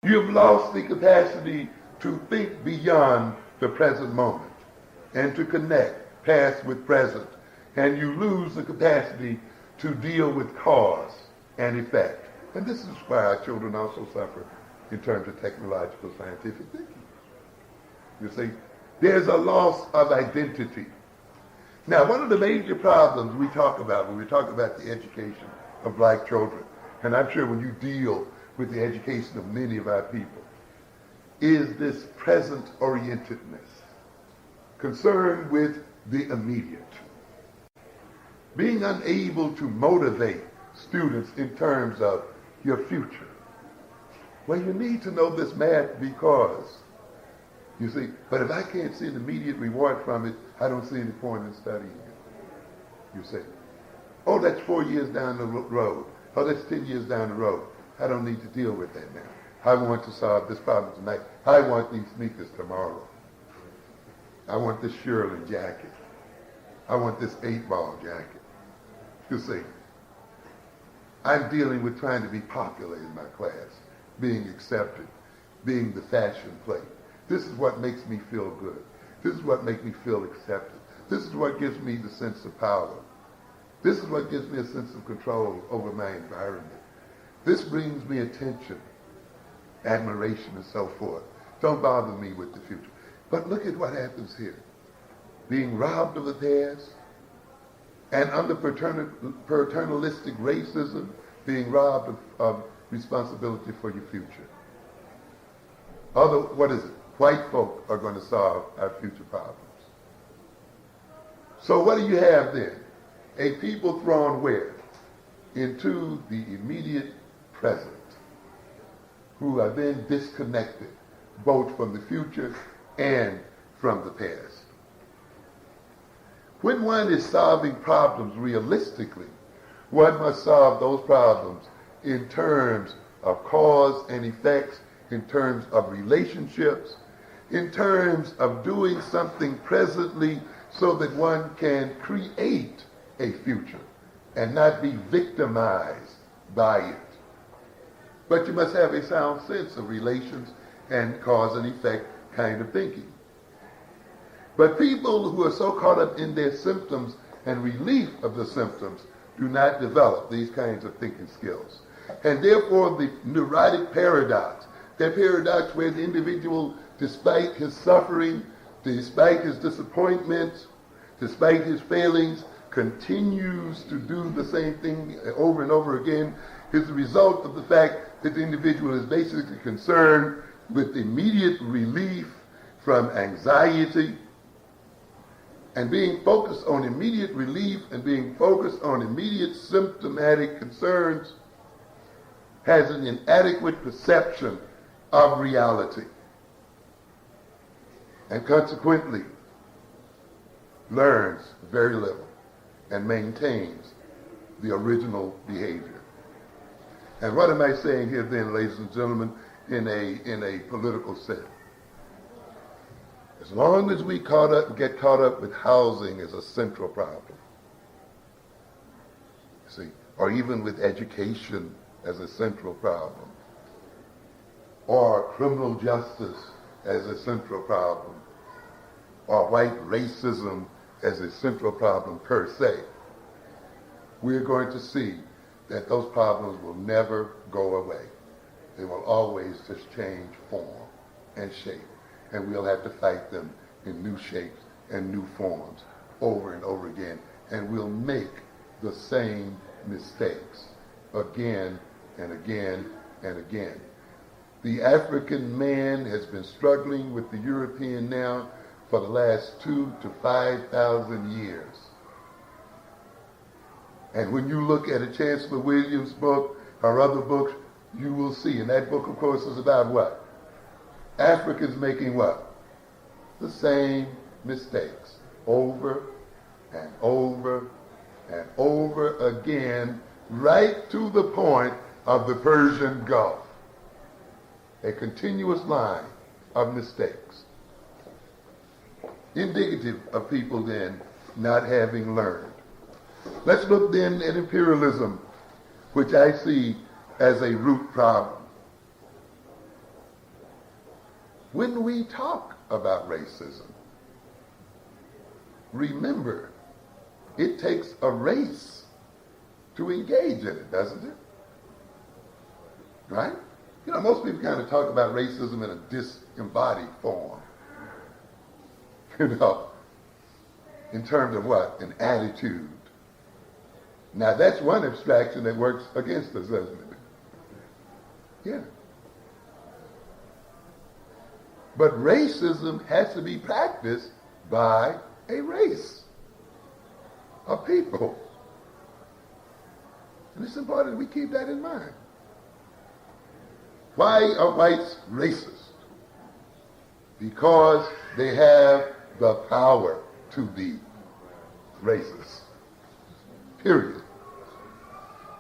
You've lost the capacity to think beyond the present moment and to connect past with present. And you lose the capacity to deal with cause and effect. And this is why our children also suffer in terms of technological scientific thinking. You see, there's a loss of identity. Now, one of the major problems we talk about when we talk about the education of black children, and I'm sure when you deal with the education of many of our people, is this present-orientedness, concerned with the immediate. Being unable to motivate students in terms of your future. Well, you need to know this math because, you see, but if I can't see an immediate reward from it, I don't see any point in studying it. You say, oh, that's 4 years down the road. Oh, that's 10 years down the road. I don't need to deal with that now. I want to solve this problem tonight. I want these sneakers tomorrow. I want this Shirley jacket. I want this 8-ball jacket. You see, I'm dealing with trying to be popular in my class, being accepted, being the fashion plate. This is what makes me feel good. This is what makes me feel accepted. This is what gives me the sense of power. This is what gives me a sense of control over my environment. This brings me attention, admiration, and so forth. Don't bother me with the future. But look at what happens here. Being robbed of the past, and under paternalistic racism, being robbed of responsibility for your future. What is it? White folk are going to solve our future problems. So what do you have then? A people thrown where? Into the immediate present, who are then disconnected both from the future and from the past. When one is solving problems realistically, one must solve those problems in terms of cause and effects, in terms of relationships, in terms of doing something presently so that one can create a future and not be victimized by it. But you must have a sound sense of relations and cause and effect kind of thinking. But people who are so caught up in their symptoms and relief of the symptoms do not develop these kinds of thinking skills. And therefore the neurotic paradox, that paradox where the individual, despite his suffering, despite his disappointments, despite his failings, continues to do the same thing over and over again, is the result of the fact that the individual is basically concerned with immediate relief from anxiety, and being focused on immediate relief and being focused on immediate symptomatic concerns has an inadequate perception of reality, and consequently learns very little and maintains the original behavior. And what am I saying here then, ladies and gentlemen, in a political sense? As long as we get caught up with housing as a central problem, see, or even with education as a central problem, or criminal justice as a central problem, or white racism as a central problem per se, we're going to see that those problems will never go away. They will always just change form and shape, and we'll have to fight them in new shapes and new forms over and over again, and we'll make the same mistakes again and again and again. The African man has been struggling with the European now for the last 2,000 to 5,000 years. And when you look at a Chancellor Williams book or other books, you will see, and that book of course is about what? Africans making what? The same mistakes over and over and over again, right to the point of the Persian Gulf. A continuous line of mistakes, indicative of people then not having learned. Let's look then at imperialism, which I see as a root problem. when we talk about racism, remember, it takes a race to engage in it, doesn't it? Right? You know, most people kind of talk about racism in a disembodied form. You know, in terms of what? An attitude. Now, that's one abstraction that works against us, doesn't it? Yeah. But racism has to be practiced by a race of people. And it's important that we keep that in mind. Why are whites racist? Because they have the power to be racist. Period.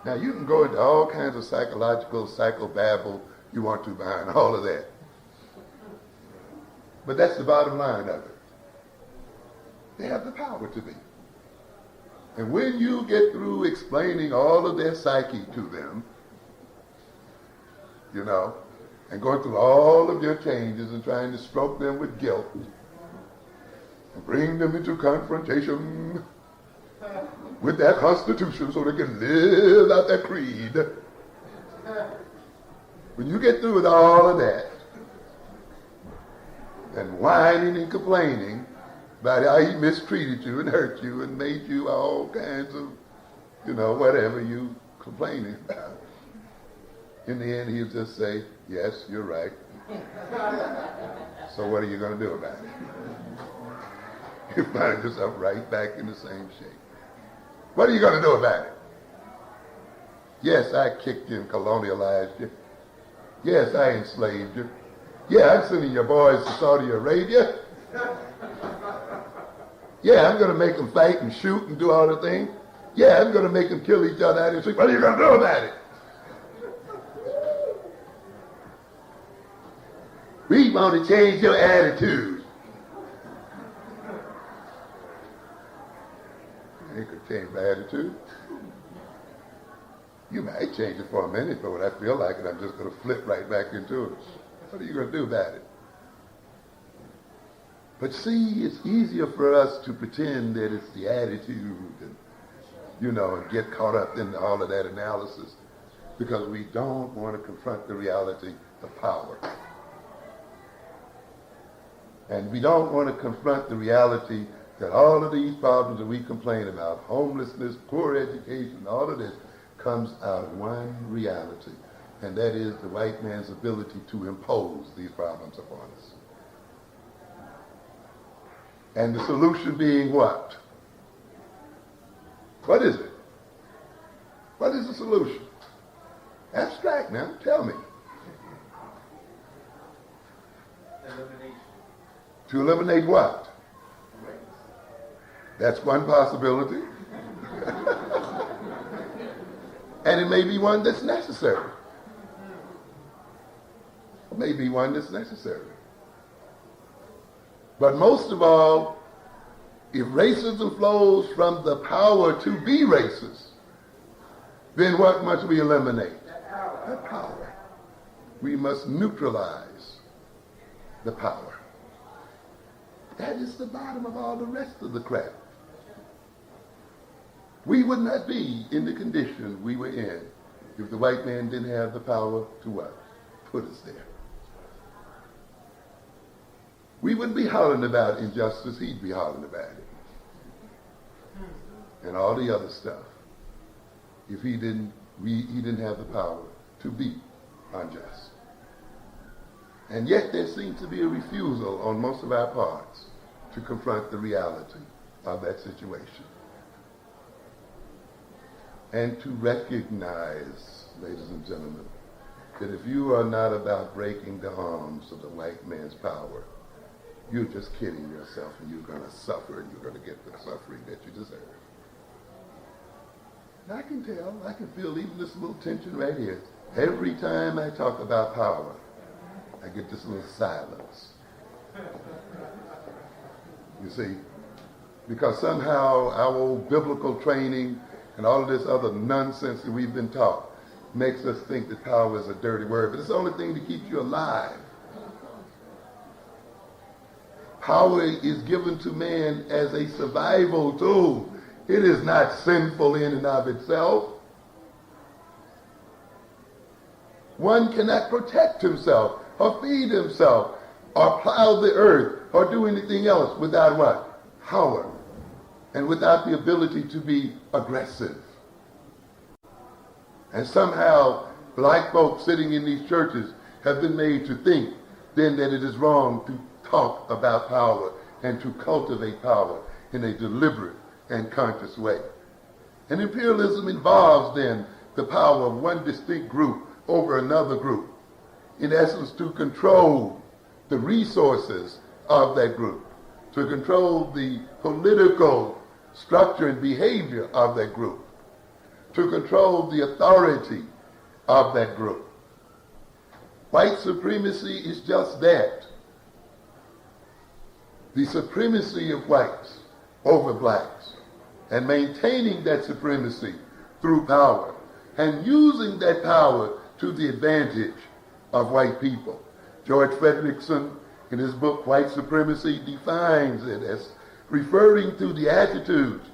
Now, you can go into all kinds of psychological psychobabble you want to behind all of that. But that's the bottom line of it. They have the power to be. And when you get through explaining all of their psyche to them, you know, and going through all of your changes and trying to stroke them with guilt and bring them into confrontation with their constitution so they can live out their creed. When you get through with all of that and whining and complaining about how he mistreated you and hurt you and made you all kinds of, you know, whatever you complaining about, in the end he'll just say, yes, you're right. So what are you going to do about it? You find yourself right back in the same shape. What are you going to do about it? Yes, I kicked you and colonialized you. Yes, I enslaved you. Yeah, I'm sending your boys to Saudi Arabia. Yeah, I'm going to make them fight and shoot and do all the things. Yeah, I'm going to make them kill each other out in the street. What are you going to do about it? We want to change your attitude. You could change my attitude. You might change it for a minute, but when I feel like it, I'm just going to flip right back into it. What are you going to do about it? But see, it's easier for us to pretend that it's the attitude and, you know, and get caught up in all of that analysis because we don't want to confront the reality of power. And we don't want to confront the reality that all of these problems that we complain about, homelessness, poor education, all of this, comes out of one reality, and that is the white man's ability to impose these problems upon us. And the solution being what? What is it? What is the solution? Abstract now, tell me. Elimination. To eliminate what? Race. That's one possibility. And it may be one that's necessary. It may be one that's necessary. But most of all, if racism flows from the power to be racist, then what must we eliminate? That power. We must neutralize the power. That is the bottom of all the rest of the crap. We would not be in the condition we were in if the white man didn't have the power to what? Put us there. We wouldn't be hollering about injustice, he'd be hollering about it. And all the other stuff. If he didn't have the power to be unjust. And yet there seems to be a refusal on most of our parts to confront the reality of that situation. And to recognize, ladies and gentlemen, that if you are not about breaking the arms of the white man's power, you're just kidding yourself and you're going to suffer and you're going to get the suffering that you deserve. And I can tell, I can feel even this little tension right here. Every time I talk about power, I get this little silence. You see, because somehow our old biblical training and all of this other nonsense that we've been taught makes us think that power is a dirty word, but it's the only thing that keeps you alive. Power is given to man as a survival tool. It is not sinful in and of itself. One cannot protect himself or feed himself or plow the earth or do anything else without what? Power. And without the ability to be aggressive. And somehow black folks sitting in these churches have been made to think then that it is wrong to talk about power and to cultivate power in a deliberate and conscious way. And imperialism involves then the power of one distinct group over another group, in essence to control the resources of that group, to control the political structure and behavior of that group, to control the authority of that group. White supremacy is just that. The supremacy of whites over blacks, and maintaining that supremacy through power, and using that power to the advantage of white people. George Frederickson, in his book White Supremacy, defines it as referring to the attitudes,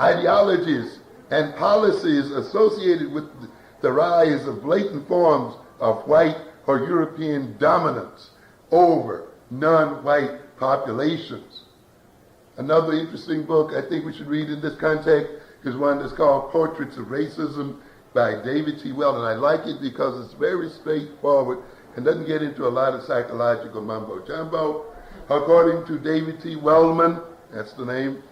ideologies, and policies associated with the rise of blatant forms of white or European dominance over non-white populations. Another interesting book I think we should read in this context is one that's called Portraits of Racism by David T. Well, and I like it because it's very straightforward and doesn't get into a lot of psychological mumbo-jumbo. According to David T. Wellman, that's the name,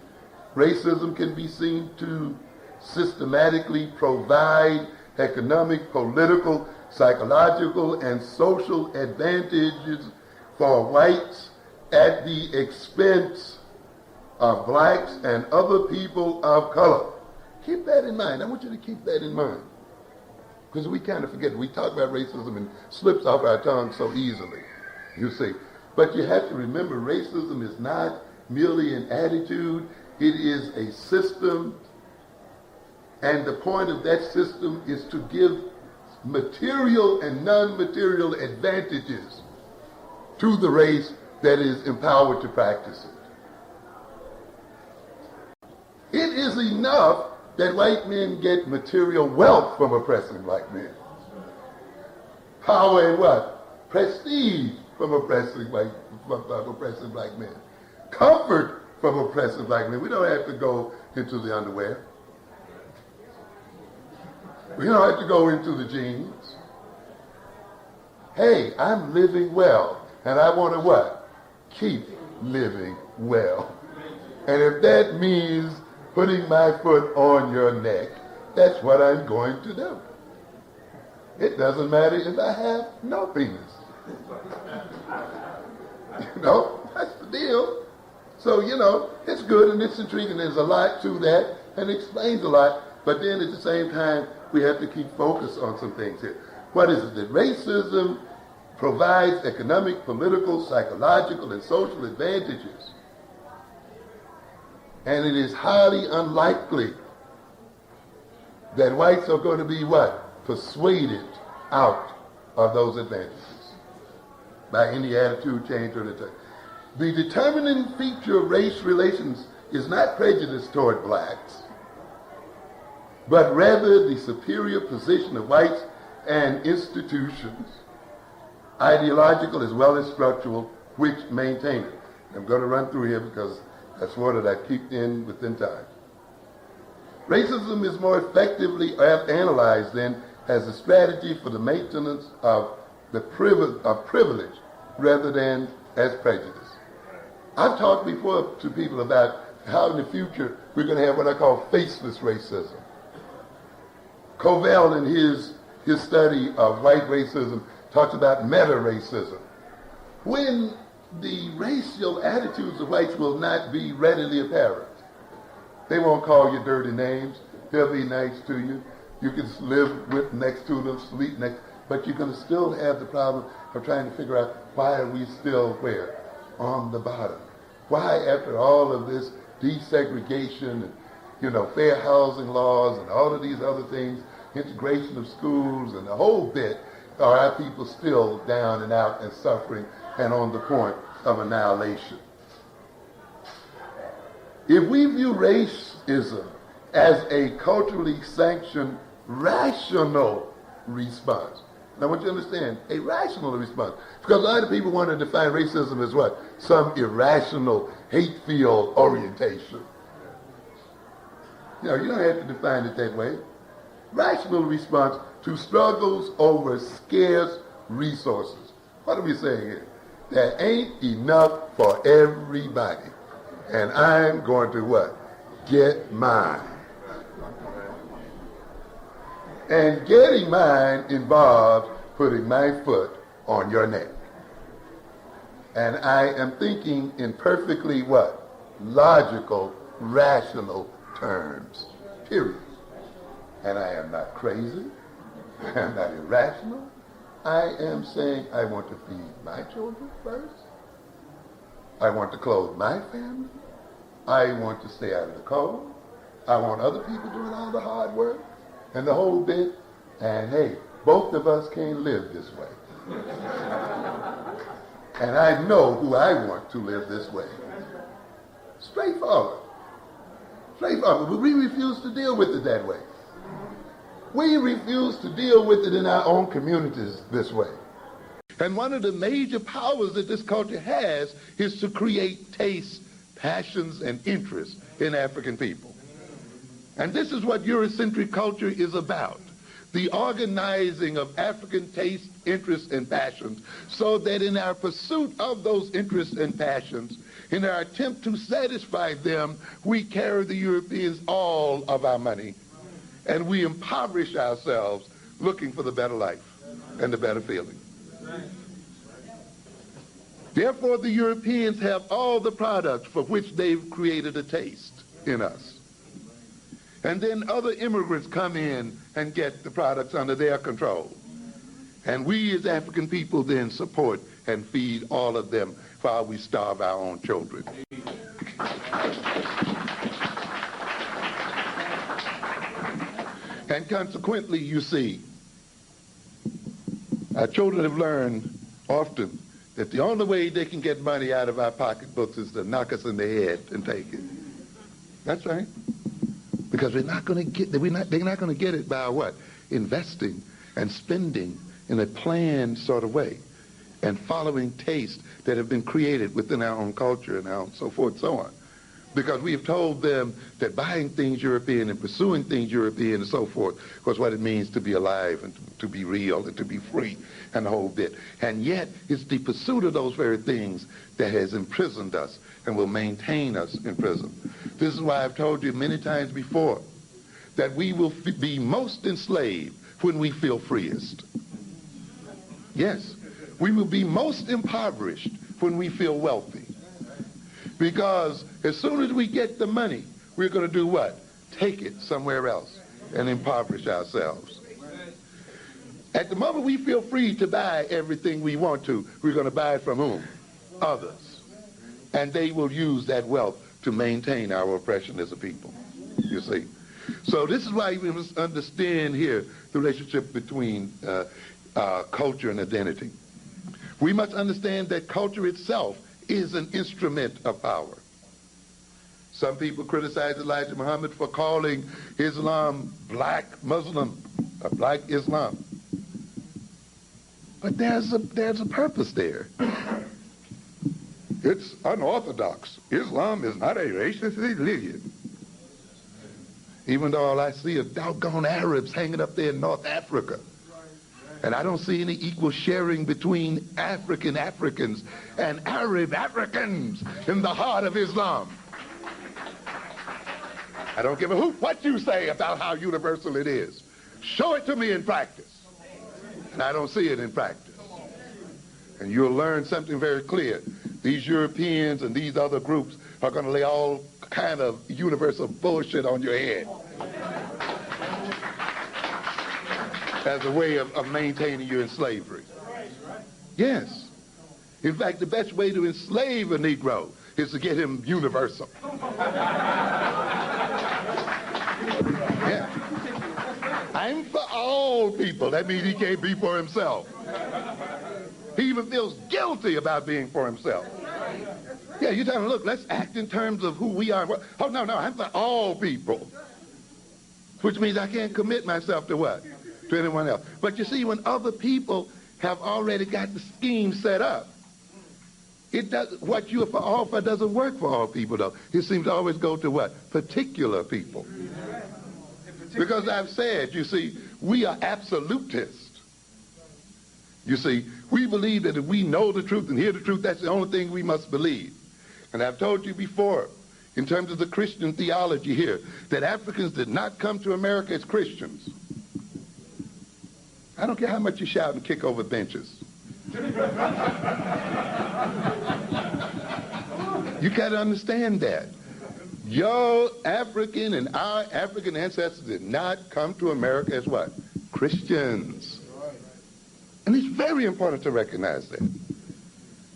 racism can be seen to systematically provide economic, political, psychological, and social advantages for whites at the expense of blacks and other people of color. Keep that in mind. I want you to keep that in mind. Because we kind of forget. We talk about racism and slips off our tongue so easily, you see. But you have to remember, racism is not merely an attitude. It is a system. And the point of that system is to give material and non-material advantages to the race that is empowered to practice it. It is enough that white men get material wealth from oppressing black men. Power and what? Prestige from oppressing black men. Comfort from oppressing black men. We don't have to go into the underwear. We don't have to go into the jeans. Hey, I'm living well, and I want to what? Keep living well. And if that means putting my foot on your neck, that's what I'm going to do. It doesn't matter if I have no penis. You know, that's the deal. So, you know, it's good and it's intriguing. There's a lot to that and it explains a lot. But then at the same time, we have to keep focus on some things here. What is it? That racism provides economic, political, psychological, and social advantages. And it is highly unlikely that whites are going to be what? Persuaded out of those advantages by any attitude change or the The determining feature of race relations is not prejudice toward blacks, but rather the superior position of whites and institutions, ideological as well as structural, which maintain it. I'm going to run through here because I swore that I'd keep in within time. Racism is more effectively analyzed then as a strategy for the maintenance of privilege rather than as prejudice. I've talked before to people about how in the future we're going to have what I call faceless racism. Covell in his study of white racism talks about meta-racism. When the racial attitudes of whites will not be readily apparent. They won't call you dirty names. They'll be nice to you. You can live with next to them, sleep next, but you're going to still have the problem of trying to figure out why are we still where? On the bottom. Why, after all of this desegregation and, fair housing laws and all of these other things, integration of schools and the whole bit, are our people still down and out and suffering and on the point of annihilation? If we view racism as a culturally sanctioned rational response, and I want you to understand, a rational response, because a lot of people want to define racism as what? Some irrational, hate-filled orientation. You know, you don't have to define it that way. Rational response to struggles over scarce resources. What are we saying here? There ain't enough for everybody. And I'm going to what? Get mine. And getting mine involves putting my foot on your neck. And I am thinking in perfectly what? Logical, rational terms. Period. And I am not crazy. I am not irrational. I am saying I want to feed my children first. I want to clothe my family. I want to stay out of the cold. I want other people doing all the hard work and the whole bit. And hey, both of us can't live this way. And I know who I want to live this way. Straightforward. Straightforward. But we refuse to deal with it that way. We refuse to deal with it in our own communities this way. And one of the major powers that this culture has is to create tastes, passions, and interests in African people. And this is what Eurocentric culture is about. The organizing of African tastes, interests, and passions, so that in our pursuit of those interests and passions, in our attempt to satisfy them, we carry the Europeans all of our money, and we impoverish ourselves looking for the better life and the better feeling. Therefore, the Europeans have all the products for which they've created a taste in us. And then other immigrants come in and get the products under their control. And we as African people then support and feed all of them while we starve our own children. And consequently, you see, our children have learned often that the only way they can get money out of our pocketbooks is to knock us in the head and take it. That's right. Because they're not going to get it by what? Investing and spending in a planned sort of way and following tastes that have been created within our own culture and so forth and so on. Because we have told them that buying things European and pursuing things European and so forth was what it means to be alive and to be real and to be free and the whole bit. And yet, it's the pursuit of those very things that has imprisoned us and will maintain us in prison. This is why I've told you many times before that we will be most enslaved when we feel freest. Yes, we will be most impoverished when we feel wealthy. Because as soon as we get the money, we're going to do what? Take it somewhere else and impoverish ourselves. At the moment we feel free to buy everything we want to, we're going to buy it from whom? Others. And they will use that wealth to maintain our oppression as a people, you see. So this is why we must understand here the relationship between culture and identity. We must understand that culture itself is an instrument of power. Some people criticize Elijah Muhammad for calling Islam black Muslim, or black Islam. But there's a purpose there. It's unorthodox. Islam is not a racist religion. Even though all I see is doggone Arabs hanging up there in North Africa. And I don't see any equal sharing between African Africans and Arab Africans in the heart of Islam. I don't give a hoot what you say about how universal it is. Show it to me in practice. And I don't see it in practice. And you'll learn something very clear. These Europeans and these other groups are going to lay all kind of universal bullshit on your head as a way of maintaining you in slavery. Yes. In fact, the best way to enslave a Negro is to get him universal. Yeah. I'm for all people. That means he can't be for himself. He even feels guilty about being for himself. Yeah, you're telling them, look, let's act in terms of who we are. Oh, no, I'm for all people. Which means I can't commit myself to what? To anyone else. But you see, when other people have already got the scheme set up, it does, what you are for all for doesn't work for all people, though. It seems to always go to what? Particular people. Because I've said, you see, we are absolutists. You see, we believe that if we know the truth and hear the truth, that's the only thing we must believe. And I've told you before, in terms of the Christian theology here, that Africans did not come to America as Christians. I don't care how much you shout and kick over benches. You got to understand that. Your African and our African ancestors did not come to America as what? Christians. And it's very important to recognize that.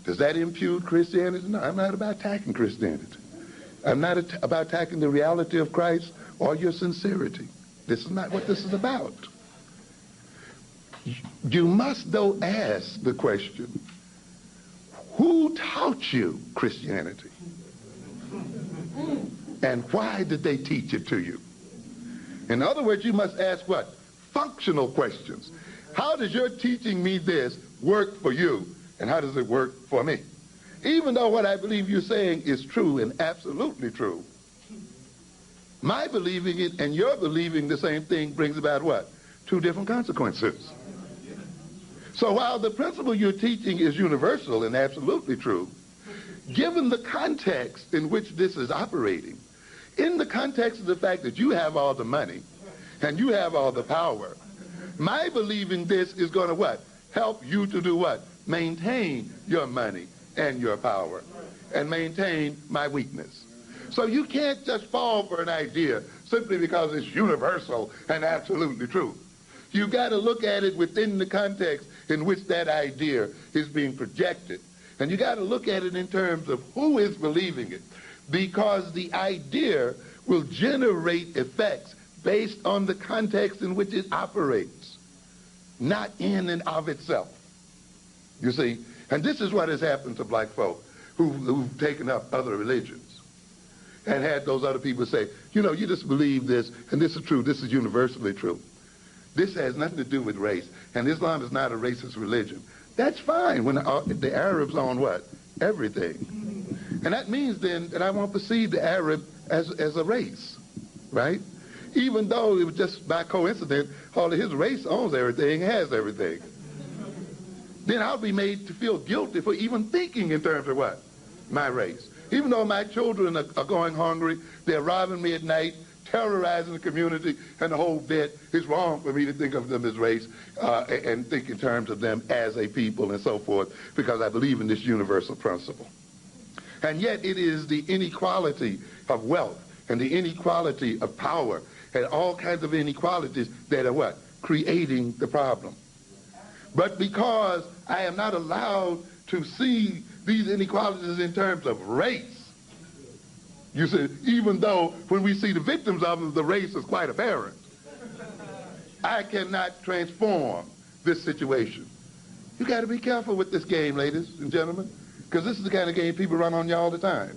Does that impute Christianity? No, I'm not about attacking Christianity. I'm not about attacking the reality of Christ or your sincerity. This is not what this is about. You must, though, ask the question, who taught you Christianity? And why did they teach it to you? In other words, you must ask what? Functional questions. How does your teaching me this work for you? And how does it work for me? Even though what I believe you're saying is true and absolutely true, my believing it and your believing the same thing brings about what? Two different consequences. So while the principle you're teaching is universal and absolutely true, given the context in which this is operating, in the context of the fact that you have all the money and you have all the power, my believing this is going to what? Help you to do what? Maintain your money and your power and maintain my weakness. So you can't just fall for an idea simply because it's universal and absolutely true. You've got to look at it within the context in which that idea is being projected. And you got to look at it in terms of who is believing it, because the idea will generate effects based on the context in which it operates, not in and of itself. You see, and this is what has happened to black folk who've taken up other religions and had those other people say, you know, you just believe this, and this is true, this is universally true. This has nothing to do with race, and Islam is not a racist religion. That's fine when the Arabs own what? Everything. And that means then that I won't perceive the Arab as a race, right? Even though it was just by coincidence, all of his race owns everything, has everything. Then I'll be made to feel guilty for even thinking in terms of what? My race. Even though my children are going hungry, they're robbing me at night, terrorizing the community, and the whole bit, it's wrong for me to think of them as race and think in terms of them as a people and so forth, because I believe in this universal principle. And yet it is the inequality of wealth and the inequality of power and all kinds of inequalities that are what? Creating the problem. But because I am not allowed to see these inequalities in terms of race, you see, even though when we see the victims of them, the race is quite apparent, I cannot transform this situation. You got to be careful with this game, ladies and gentlemen, because this is the kind of game people run on you all the time.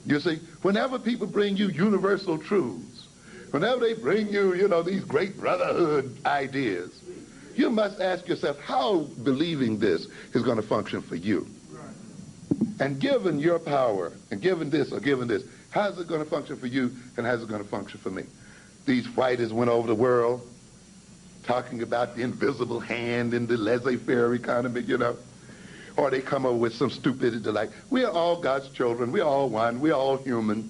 You see, whenever people bring you universal truths, whenever they bring you, you know, these great brotherhood ideas, you must ask yourself how believing this is going to function for you. And given your power, and given this or given this, how's it going to function for you and how's it going to function for me? These fighters went over the world talking about the invisible hand in the laissez-faire economy, you know. Or they come up with some stupidity like, we are all God's children, we are all one, we are all human.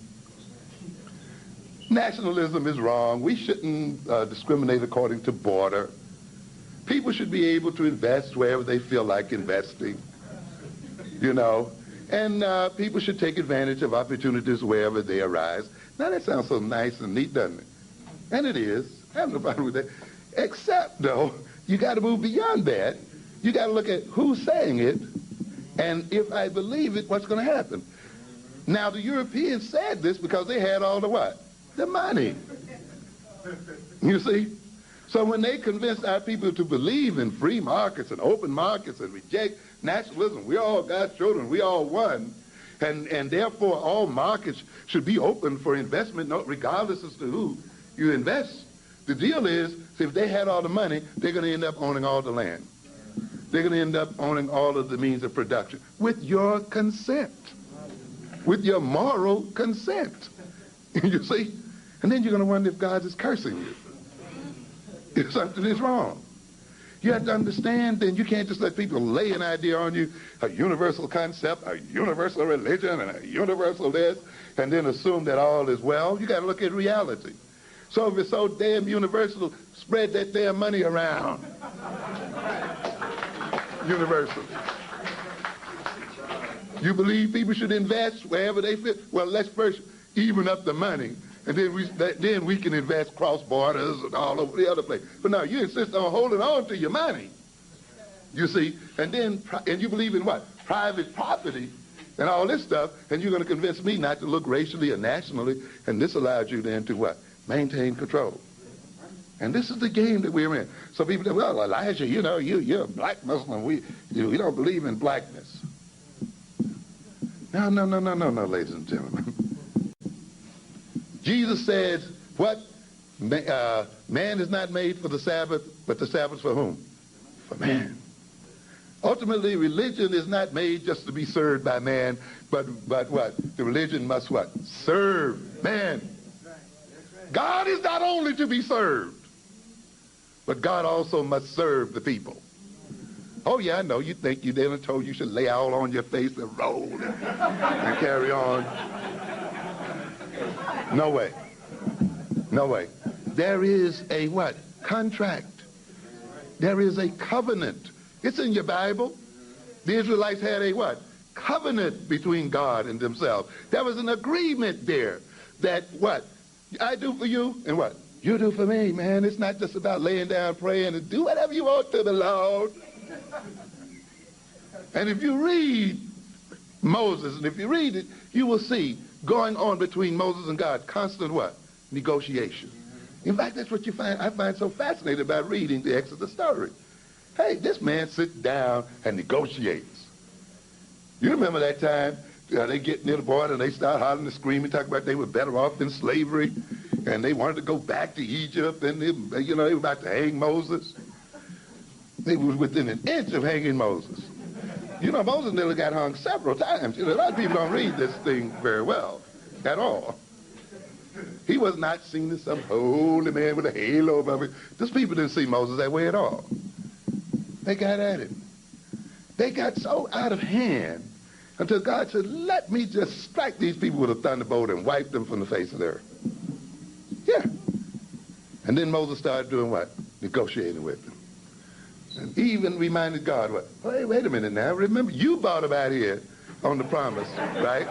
Nationalism is wrong, we shouldn't discriminate according to border. People should be able to invest wherever they feel like investing, you know. And people should take advantage of opportunities wherever they arise. Now that sounds so nice and neat, doesn't it? And it is. I have no problem with that. Except, though, you got to move beyond that. You got to look at who's saying it, and if I believe it, what's going to happen? Now, the Europeans said this because they had all the what? The money. You see? So when they convinced our people to believe in free markets and open markets and reject nationalism, we're all God's children, we all one, And therefore all markets should be open for investment, regardless as to who you invest. The deal is, if they had all the money, they're going to end up owning all the land. They're going to end up owning all of the means of production with your consent, with your moral consent. You see? And then you're going to wonder if God is cursing you, if something is wrong. You have to understand, then you can't just let people lay an idea on you, a universal concept, a universal religion, and a universal this, and then assume that all is well. You got to look at reality. So if it's so damn universal, spread that damn money around. Universal. You believe people should invest wherever they fit? Well, let's first even up the money, and then we can invest cross borders and all over the other place. But no, you insist on holding on to your money. You see, and you believe in what? Private property and all this stuff, and you're going to convince me not to look racially or nationally, and this allows you then to what? Maintain control. And this is the game that we're in. So people say, well, Elijah, you're a black Muslim. We don't believe in blackness. No, ladies and gentlemen. Jesus says, what? Man is not made for the Sabbath, but the Sabbath for whom? For man. Ultimately, religion is not made just to be served by man, but what? The religion must what? Serve man. God is not only to be served, but God also must serve the people. Oh yeah, I know, you think you then told you should lay all on your face and roll and carry on. No way. No way. There is a what? Contract. There is a covenant. It's in your Bible. The Israelites had a what? Covenant between God and themselves. There was an agreement there that what? I do for you, and what? You do for me, man. It's not just about laying down praying and do whatever you want to the Lord. And if you read Moses, and if you read it, you will see going on between Moses and God, constant what? Negotiation. In fact, that's what I find so fascinating about reading the Exodus story. Hey, this man sits down and negotiates. You remember that time they get near the border and they start hollering and screaming, talking about they were better off in slavery, and they wanted to go back to Egypt, and they were about to hang Moses. They were within an inch of hanging Moses. Moses nearly got hung several times. A lot of people don't read this thing very well at all. He was not seen as some holy man with a halo above it. Those people didn't see Moses that way at all. They got at it. They got so out of hand until God said, let me just strike these people with a thunderbolt and wipe them from the face of the earth. Yeah. And then Moses started doing what? Negotiating with them. And even reminded God, what? Hey, wait a minute now. Remember, you brought them out here on the promise, right?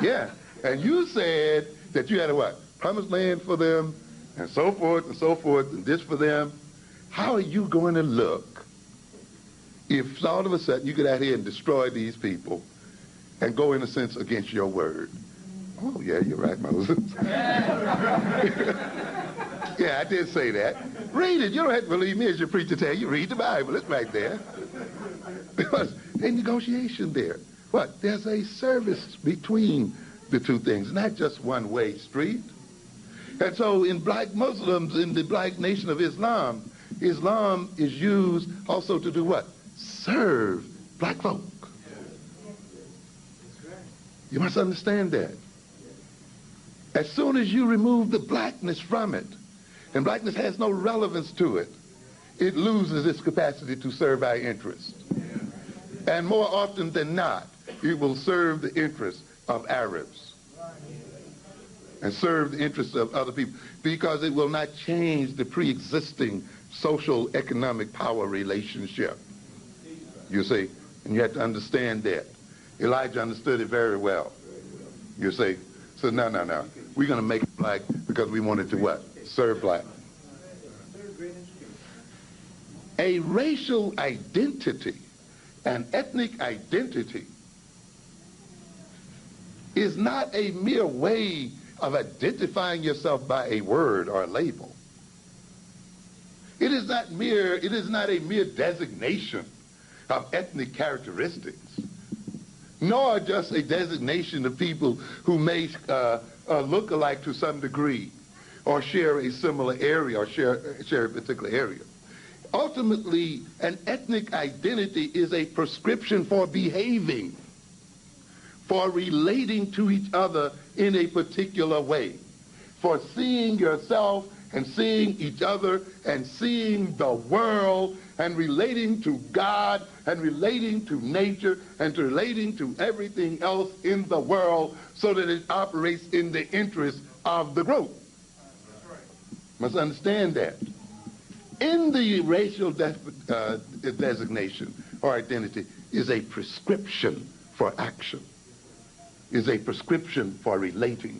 Yeah. And you said that you had a what? Promised land for them, and so forth, and this for them. How are you going to look if all of a sudden you get out here and destroy these people and go, in a sense, against your word? Oh, yeah, you're right, Moses. Yeah, I did say that. Read it. You don't have to believe me as your preacher tell you. Read the Bible. It's right there. Because a negotiation there. What? There's a service between the two things, not just one-way street. And so in black Muslims, in the black nation of Islam, Islam is used also to do what? Serve black folk. You must understand that. As soon as you remove the blackness from it, and blackness has no relevance to it, it loses its capacity to serve our interests. And more often than not, it will serve the interests of Arabs and serve the interests of other people, because it will not change the pre-existing social economic power relationship. You see, and you have to understand that. Elijah understood it very well. You see, so no. We're going to make it black because we wanted to what? Serve black. A racial identity, an ethnic identity, is not a mere way of identifying yourself by a word or a label. It is not a mere designation of ethnic characteristics. nor just a designation of people who may look alike to some degree, or share a similar area, or share a particular area. Ultimately, an ethnic identity is a prescription for behaving, for relating to each other in a particular way, for seeing yourself and seeing each other and seeing the world and relating to God and relating to nature and to relating to everything else in the world so that it operates in the interest of the group. Must understand that. In the racial designation or identity is a prescription for action, is a prescription for relating.